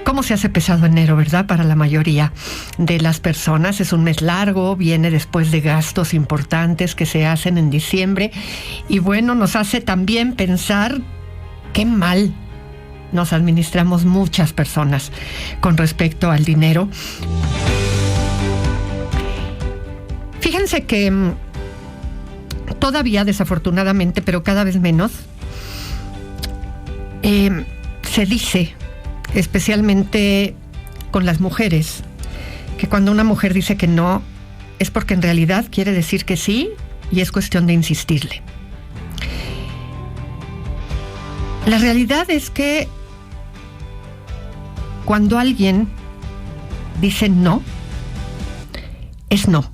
¿Cómo se hace pesado enero, verdad? Para la mayoría de las personas. Es un mes largo, viene después de gastos importantes que se hacen en diciembre. Y bueno, nos hace también pensar qué mal nos administramos muchas personas con respecto al dinero. Fíjense que todavía, desafortunadamente, pero cada vez menos, se dice, especialmente con las mujeres, que cuando una mujer dice que no, es porque en realidad quiere decir que sí y es cuestión de insistirle. La realidad es que cuando alguien dice no, es no.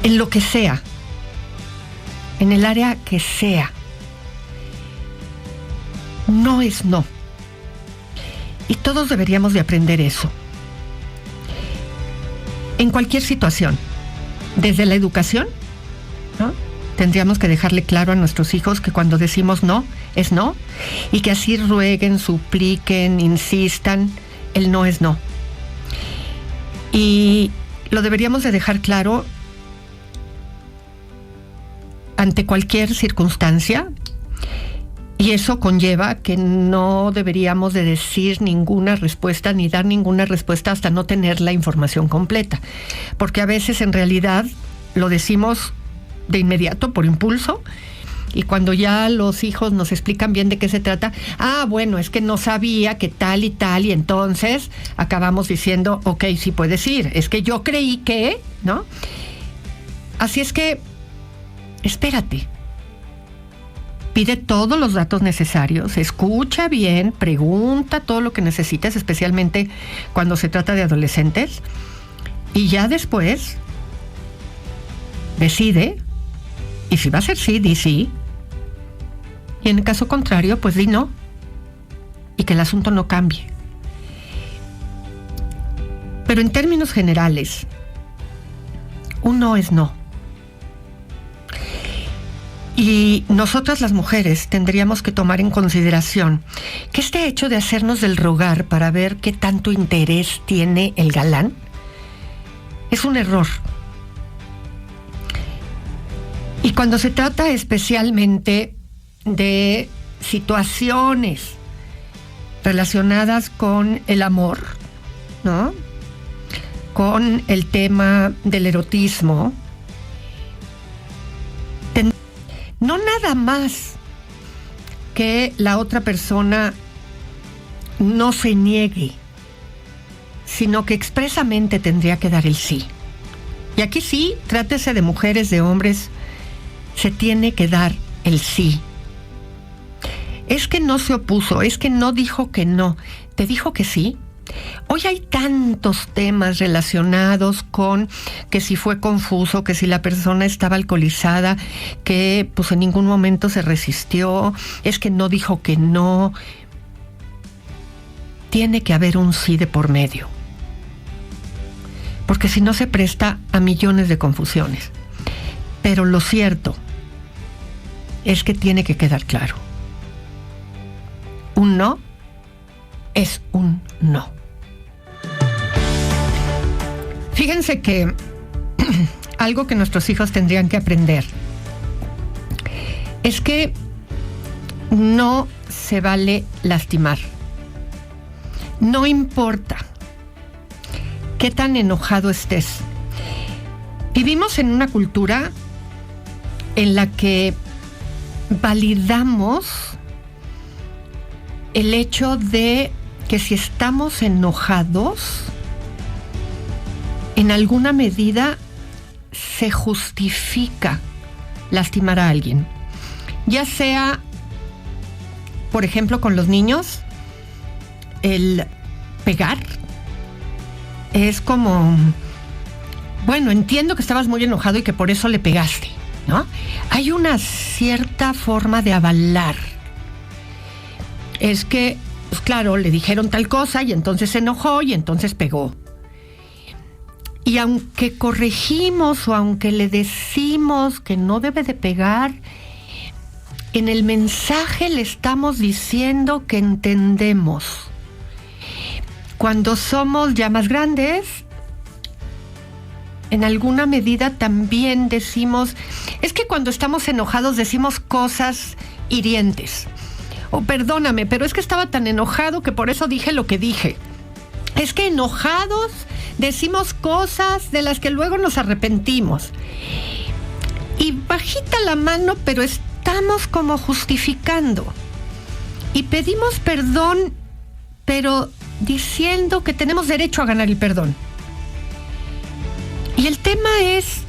En lo que sea, en el área que sea, no es no. Y todos deberíamos de aprender eso. En cualquier situación, desde la educación, ¿no? Tendríamos que dejarle claro a nuestros hijos que cuando decimos no, es no, y que así rueguen, supliquen, insistan, el no es no. Y lo deberíamos de dejar claro ante cualquier circunstancia. Y eso conlleva que no deberíamos de decir ninguna respuesta ni dar ninguna respuesta hasta no tener la información completa. Porque a veces en realidad lo decimos de inmediato por impulso y cuando ya los hijos nos explican bien de qué se trata, bueno, es que no sabía que tal y entonces acabamos diciendo, ok, sí puedes ir, es que yo creí que, ¿no? Así es que, espérate. Pide todos los datos necesarios, escucha bien, pregunta todo lo que necesites, especialmente cuando se trata de adolescentes, y ya después decide, y si va a ser sí, di sí, y en el caso contrario, pues di no, y que el asunto no cambie. Pero en términos generales, un no es no. Y nosotras las mujeres tendríamos que tomar en consideración que este hecho de hacernos del rogar para ver qué tanto interés tiene el galán es un error. Y cuando se trata especialmente de situaciones relacionadas con el amor, ¿no? Con el tema del erotismo, no nada más que la otra persona no se niegue, sino que expresamente tendría que dar el sí. Y aquí sí, trátese de mujeres, de hombres, se tiene que dar el sí. Es que no se opuso, es que no dijo que no, te dijo que sí. Hoy hay tantos temas relacionados con que si fue confuso, que si la persona estaba alcoholizada, que pues en ningún momento se resistió, es que no dijo que no. Tiene que haber un sí de por medio, porque si no se presta a millones de confusiones. Pero lo cierto es que tiene que quedar claro. Un no es un no. Fíjense que algo que nuestros hijos tendrían que aprender es que no se vale lastimar. No importa qué tan enojado estés. Vivimos en una cultura en la que validamos el hecho de que si estamos enojados, en alguna medida se justifica lastimar a alguien. Ya sea, por ejemplo, con los niños, el pegar es como, bueno, entiendo que estabas muy enojado y que por eso le pegaste, ¿no? Hay una cierta forma de avalar. Es que, pues claro, le dijeron tal cosa y entonces se enojó y entonces pegó. Y aunque corregimos o aunque le decimos que no debe de pegar, en el mensaje le estamos diciendo que entendemos. Cuando somos ya más grandes, en alguna medida también decimos, es que cuando estamos enojados decimos cosas hirientes. O perdóname, pero es que estaba tan enojado que por eso dije lo que dije. Es que enojados decimos cosas de las que luego nos arrepentimos. Y bajita la mano, pero estamos como justificando. Y pedimos perdón, pero diciendo que tenemos derecho a ganar el perdón. Y el tema es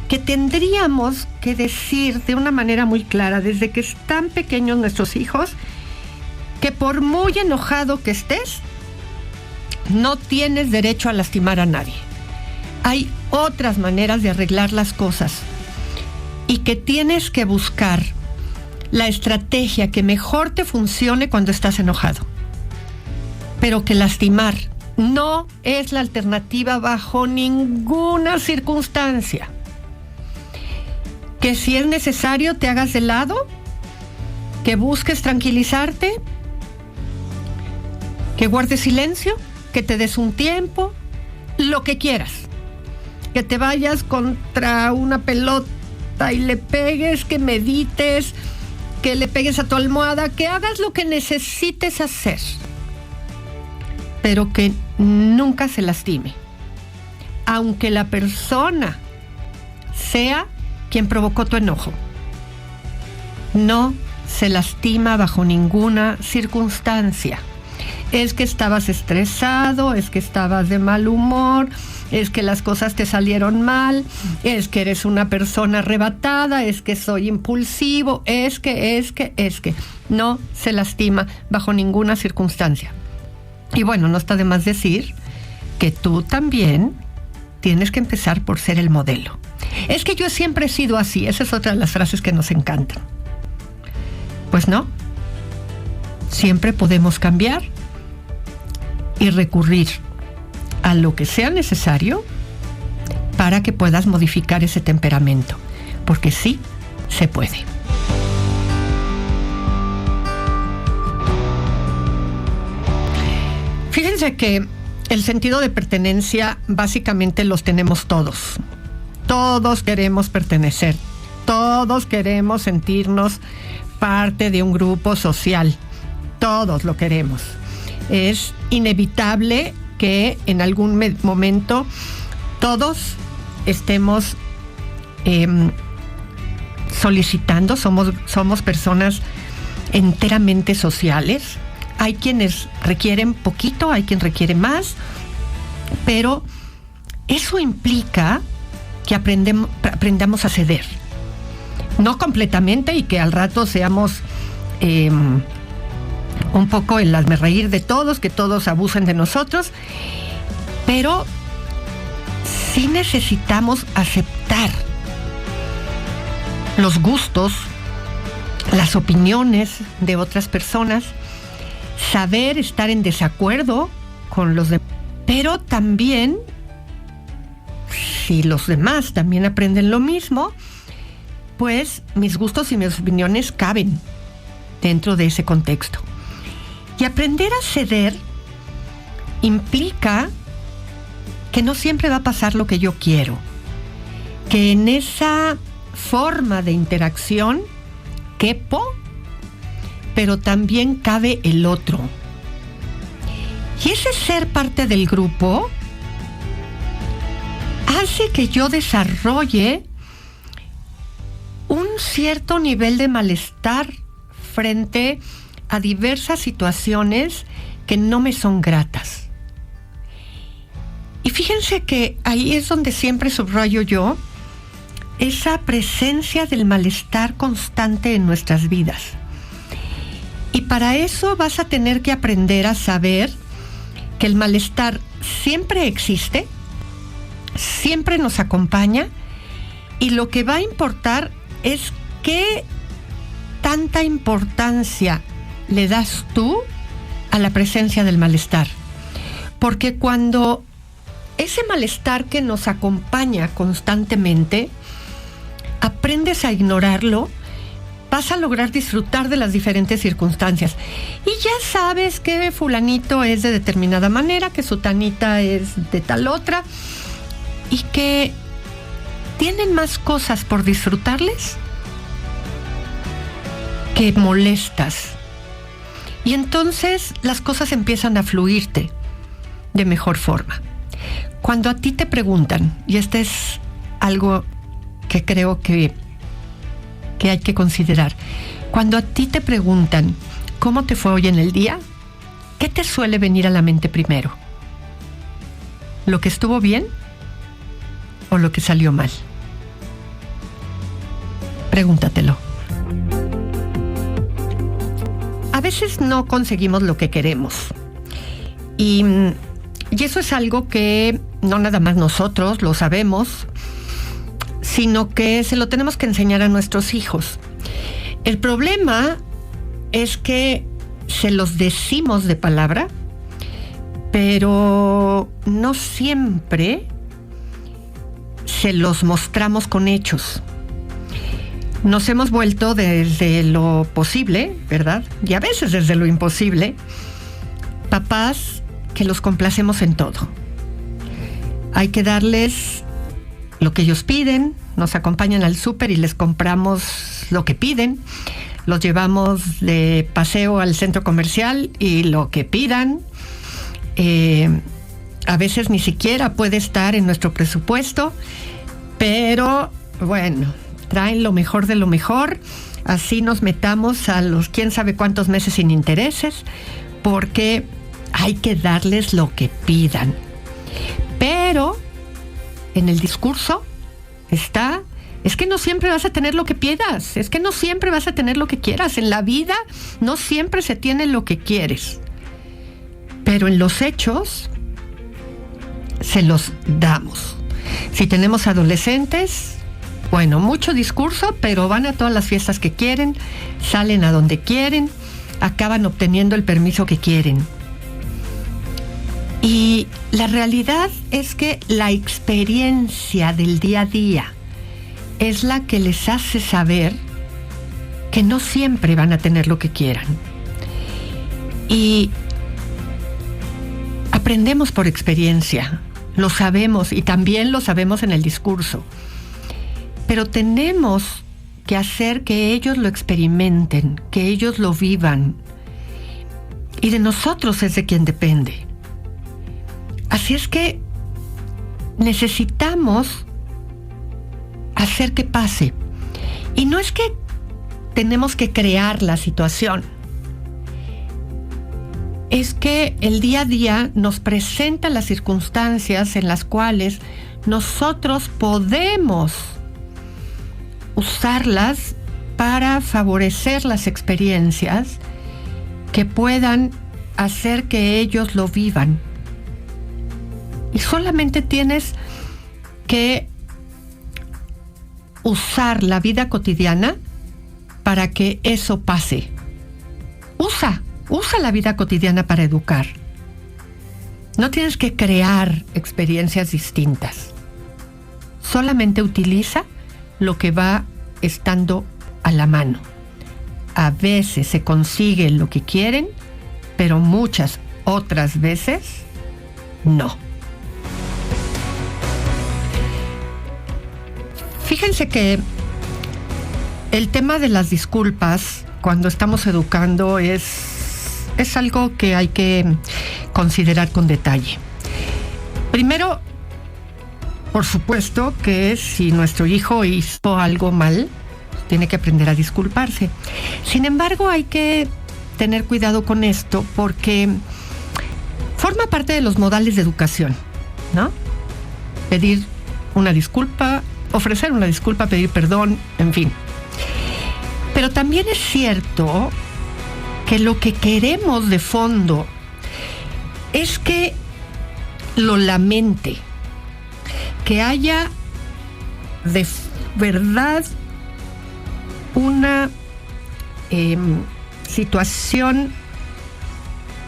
que tendríamos que decir de una manera muy clara, desde que están pequeños nuestros hijos, que por muy enojado que estés, no tienes derecho a lastimar a nadie. Hay otras maneras de arreglar las cosas y que tienes que buscar la estrategia que mejor te funcione cuando estás enojado. Pero que lastimar no es la alternativa bajo ninguna circunstancia. Que si es necesario te hagas de lado, que busques tranquilizarte, que guardes silencio, que te des un tiempo, lo que quieras. Que te vayas contra una pelota y le pegues, que medites, que le pegues a tu almohada, que hagas lo que necesites hacer, pero que nunca se lastime, aunque la persona sea quien provocó tu enojo. No se lastima bajo ninguna circunstancia. Es que estabas estresado, es que estabas de mal humor, es que las cosas te salieron mal, es que eres una persona arrebatada, es que soy impulsivo, es que. No se lastima bajo ninguna circunstancia. Y bueno, no está de más decir que tú también tienes que empezar por ser el modelo. Es que yo siempre he sido así, esa es otra de las frases que nos encantan. Pues no, siempre podemos cambiar y recurrir a lo que sea necesario para que puedas modificar ese temperamento, porque sí se puede. Fíjense que el sentido de pertenencia básicamente los tenemos todos. Todos queremos pertenecer, todos queremos sentirnos parte de un grupo social, todos lo queremos. Es inevitable que en algún momento todos estemos solicitando, somos personas enteramente sociales. Hay quienes requieren poquito, hay quien requiere más, pero eso implica que aprendamos a ceder. No completamente y que al rato seamos un poco el hazmerreír de todos, que todos abusen de nosotros, pero sí necesitamos aceptar los gustos, las opiniones de otras personas, saber estar en desacuerdo con los demás, pero también, si los demás también aprenden lo mismo, pues mis gustos y mis opiniones caben dentro de ese contexto. Y aprender a ceder implica que no siempre va a pasar lo que yo quiero, que en esa forma de interacción quepo, pero también cabe el otro. Y ese ser parte del grupo hace que yo desarrolle un cierto nivel de malestar frente a diversas situaciones que no me son gratas. Y fíjense que ahí es donde siempre subrayo yo esa presencia del malestar constante en nuestras vidas. Y para eso vas a tener que aprender a saber que el malestar siempre existe, siempre nos acompaña, y lo que va a importar es qué tanta importancia le das tú a la presencia del malestar. Porque cuando ese malestar que nos acompaña constantemente, aprendes a ignorarlo, vas a lograr disfrutar de las diferentes circunstancias. Y ya sabes que fulanito es de determinada manera, que sutanita es de tal otra, y que tienen más cosas por disfrutarles que molestas. Y entonces las cosas empiezan a fluirte de mejor forma. Cuando a ti te preguntan, y este es algo que creo que hay que considerar, cuando a ti te preguntan cómo te fue hoy en el día, ¿qué te suele venir a la mente primero? ¿Lo que estuvo bien o lo que salió mal? Pregúntatelo. A veces no conseguimos lo que queremos. Y eso es algo que no nada más nosotros lo sabemos, sino que se lo tenemos que enseñar a nuestros hijos. El problema es que se los decimos de palabra, pero no siempre se los mostramos con hechos. Nos hemos vuelto desde lo posible, ¿verdad? Y a veces desde lo imposible, papás que los complacemos en todo. Hay que darles lo que ellos piden, nos acompañan al súper y les compramos lo que piden, los llevamos de paseo al centro comercial y lo que pidan. A veces ni siquiera puede estar en nuestro presupuesto, pero bueno, traen lo mejor de lo mejor, así nos metamos a los quién sabe cuántos meses sin intereses, porque hay que darles lo que pidan. Pero en el discurso está, es que no siempre vas a tener lo que pidas, es que no siempre vas a tener lo que quieras. En la vida no siempre se tiene lo que quieres. Pero en los hechos se los damos. Si tenemos adolescentes, bueno, mucho discurso, pero van a todas las fiestas que quieren, salen a donde quieren, acaban obteniendo el permiso que quieren. Y la realidad es que la experiencia del día a día es la que les hace saber que no siempre van a tener lo que quieran. Y aprendemos por experiencia, lo sabemos y también lo sabemos en el discurso. Pero tenemos que hacer que ellos lo experimenten, que ellos lo vivan. Y de nosotros es de quien depende. Así es que necesitamos hacer que pase. Y no es que tenemos que crear la situación. Es que el día a día nos presenta las circunstancias en las cuales nosotros podemos usarlas para favorecer las experiencias que puedan hacer que ellos lo vivan. Y solamente tienes que usar la vida cotidiana para que eso pase. Usa la vida cotidiana para educar. No tienes que crear experiencias distintas. Solamente utiliza lo que va estando a la mano. A veces se consigue lo que quieren, pero muchas otras veces no. Fíjense que el tema de las disculpas cuando estamos educando es algo que hay que considerar con detalle. Primero, por supuesto que si nuestro hijo hizo algo mal, tiene que aprender a disculparse. Sin embargo, hay que tener cuidado con esto porque forma parte de los modales de educación, ¿no? Pedir una disculpa, ofrecer una disculpa, pedir perdón, en fin. Pero también es cierto que lo que queremos de fondo es que lo lamente, que haya de verdad una situación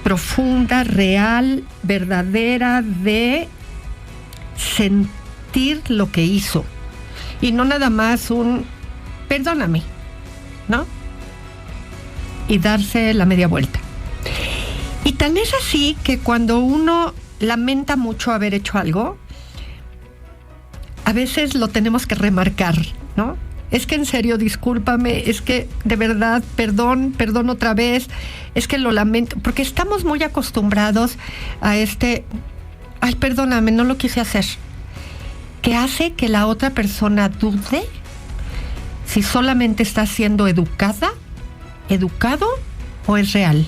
profunda, real, verdadera de sentir lo que hizo y no nada más un perdóname, ¿no? Y darse la media vuelta. Y tan es así que cuando uno lamenta mucho haber hecho algo, a veces lo tenemos que remarcar, ¿no? Es que en serio, discúlpame, es que de verdad, perdón otra vez, es que lo lamento, porque estamos muy acostumbrados a ay, perdóname, no lo quise hacer, que hace que la otra persona dude si solamente está siendo educado o es real.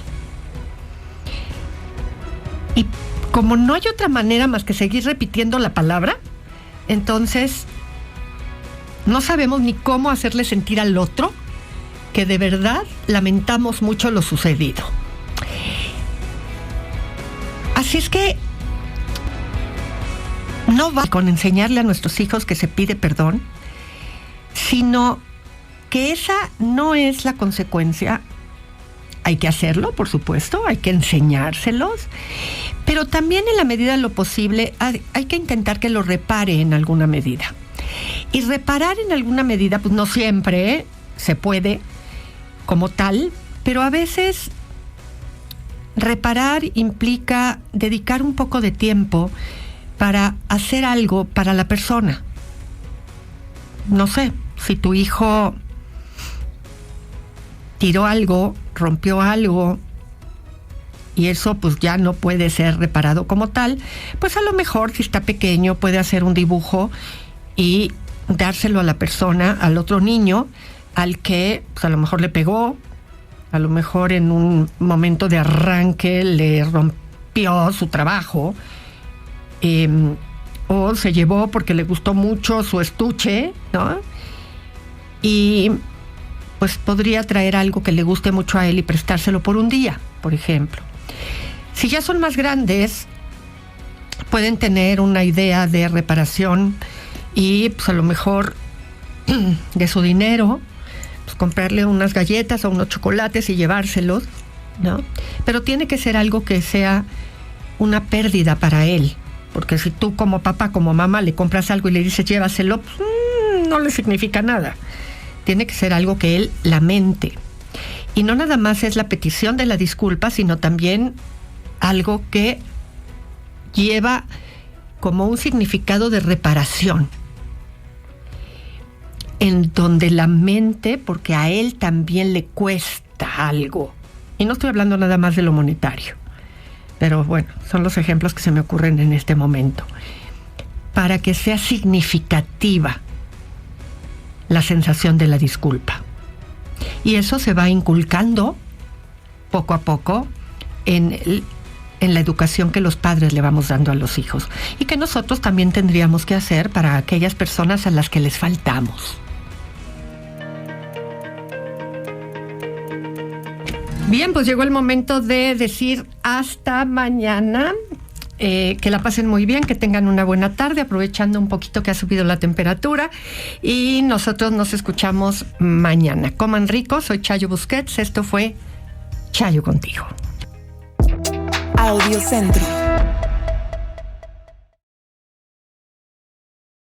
Y como no hay otra manera más que seguir repitiendo la palabra, entonces no sabemos ni cómo hacerle sentir al otro que de verdad lamentamos mucho lo sucedido. Así es que no va con enseñarle a nuestros hijos que se pide perdón, sino que esa no es la consecuencia. Hay que hacerlo, por supuesto, hay que enseñárselos, pero también en la medida de lo posible hay que intentar que lo repare en alguna medida. Y reparar en alguna medida, pues no siempre se puede como tal, pero a veces reparar implica dedicar un poco de tiempo para hacer algo para la persona. No sé, si tu hijo tiró algo, rompió algo, y eso pues ya no puede ser reparado como tal, pues a lo mejor si está pequeño puede hacer un dibujo y dárselo a la persona, al otro niño, al que pues a lo mejor le pegó, a lo mejor en un momento de arranque le rompió su trabajo, o se llevó porque le gustó mucho su estuche, ¿no? Y pues podría traer algo que le guste mucho a él y prestárselo por un día, por ejemplo. Si ya son más grandes, pueden tener una idea de reparación y pues a lo mejor de su dinero, pues comprarle unas galletas o unos chocolates y llevárselos, ¿no? Pero tiene que ser algo que sea una pérdida para él, porque si tú como papá, como mamá le compras algo y le dices llévaselo, pues, no le significa nada. Tiene que ser algo que él lamente. Y no nada más es la petición de la disculpa, sino también algo que lleva como un significado de reparación, en donde la mente, porque a él también le cuesta algo. Y no estoy hablando nada más de lo monetario, pero bueno, son los ejemplos que se me ocurren en este momento. Para que sea significativa la sensación de la disculpa. Y eso se va inculcando poco a poco en la educación que los padres le vamos dando a los hijos y que nosotros también tendríamos que hacer para aquellas personas a las que les faltamos. Bien, pues llegó el momento de decir hasta mañana. Que la pasen muy bien, que tengan una buena tarde, aprovechando un poquito que ha subido la temperatura, y nosotros nos escuchamos mañana. Coman rico, soy Chayo Busquets, esto fue Chayo Contigo. Audiocentro.